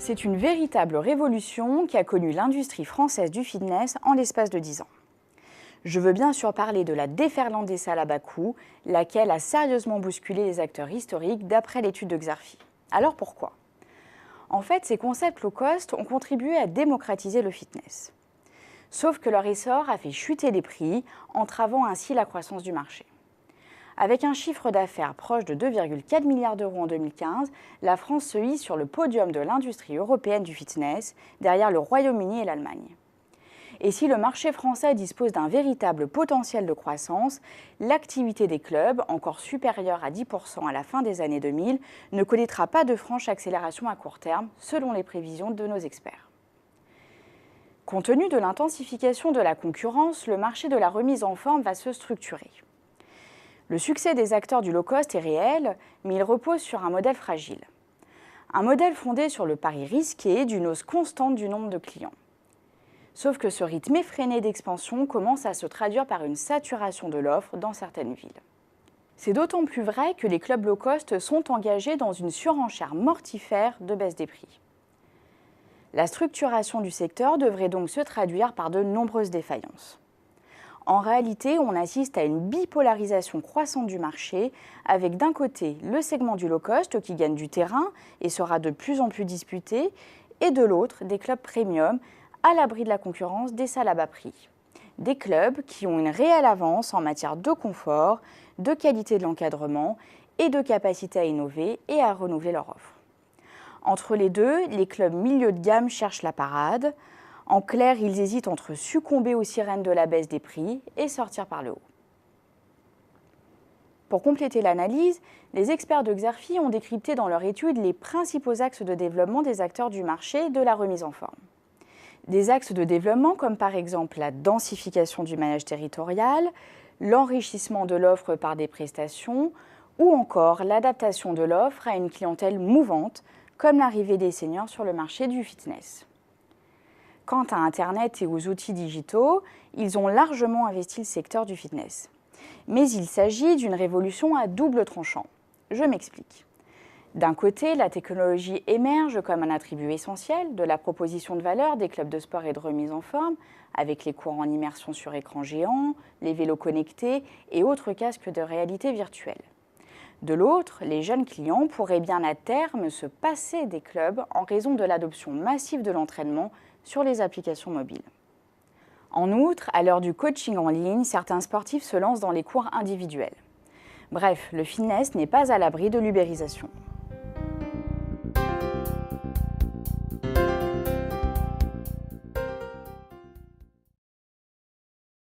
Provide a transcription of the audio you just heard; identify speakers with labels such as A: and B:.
A: C'est une véritable révolution qui a connu l'industrie française du fitness en l'espace de 10 ans. Je veux bien sûr parler de la déferlante des salles à bas coût, laquelle a sérieusement bousculé les acteurs historiques d'après l'étude de Xerfi. Alors pourquoi? En fait, ces concepts low cost ont contribué à démocratiser le fitness. Sauf que leur essor a fait chuter les prix, entravant ainsi la croissance du marché. Avec un chiffre d'affaires proche de 2,4 milliards d'euros en 2015, la France se hisse sur le podium de l'industrie européenne du fitness, derrière le Royaume-Uni et l'Allemagne. Et si le marché français dispose d'un véritable potentiel de croissance, l'activité des clubs, encore supérieure à 10% à la fin des années 2000, ne connaîtra pas de franche accélération à court terme, selon les prévisions de nos experts. Compte tenu de l'intensification de la concurrence, le marché de la remise en forme va se structurer. Le succès des acteurs du low-cost est réel, mais il repose sur un modèle fragile. Un modèle fondé sur le pari risqué d'une hausse constante du nombre de clients. Sauf que ce rythme effréné d'expansion commence à se traduire par une saturation de l'offre dans certaines villes. C'est d'autant plus vrai que les clubs low-cost sont engagés dans une surenchère mortifère de baisse des prix. La structuration du secteur devrait donc se traduire par de nombreuses défaillances. En réalité, on assiste à une bipolarisation croissante du marché, avec d'un côté le segment du low-cost qui gagne du terrain et sera de plus en plus disputé, et de l'autre des clubs premium à l'abri de la concurrence des salles à bas prix. Des clubs qui ont une réelle avance en matière de confort, de qualité de l'encadrement et de capacité à innover et à renouveler leur offre. Entre les deux, les clubs milieu de gamme cherchent la parade. En clair, ils hésitent entre succomber aux sirènes de la baisse des prix et sortir par le haut. Pour compléter l'analyse, les experts de Xerfi ont décrypté dans leur étude les principaux axes de développement des acteurs du marché de la remise en forme. Des axes de développement comme par exemple la densification du maillage territorial, l'enrichissement de l'offre par des prestations ou encore l'adaptation de l'offre à une clientèle mouvante comme l'arrivée des seniors sur le marché du fitness. Quant à Internet et aux outils digitaux, ils ont largement investi le secteur du fitness. Mais il s'agit d'une révolution à double tranchant. Je m'explique. D'un côté, la technologie émerge comme un attribut essentiel de la proposition de valeur des clubs de sport et de remise en forme, avec les cours en immersion sur écran géant, les vélos connectés et autres casques de réalité virtuelle. De l'autre, les jeunes clients pourraient bien à terme se passer des clubs en raison de l'adoption massive de l'entraînement sur les applications mobiles. En outre, à l'heure du coaching en ligne, certains sportifs se lancent dans les cours individuels. Bref, le fitness n'est pas à l'abri de l'ubérisation.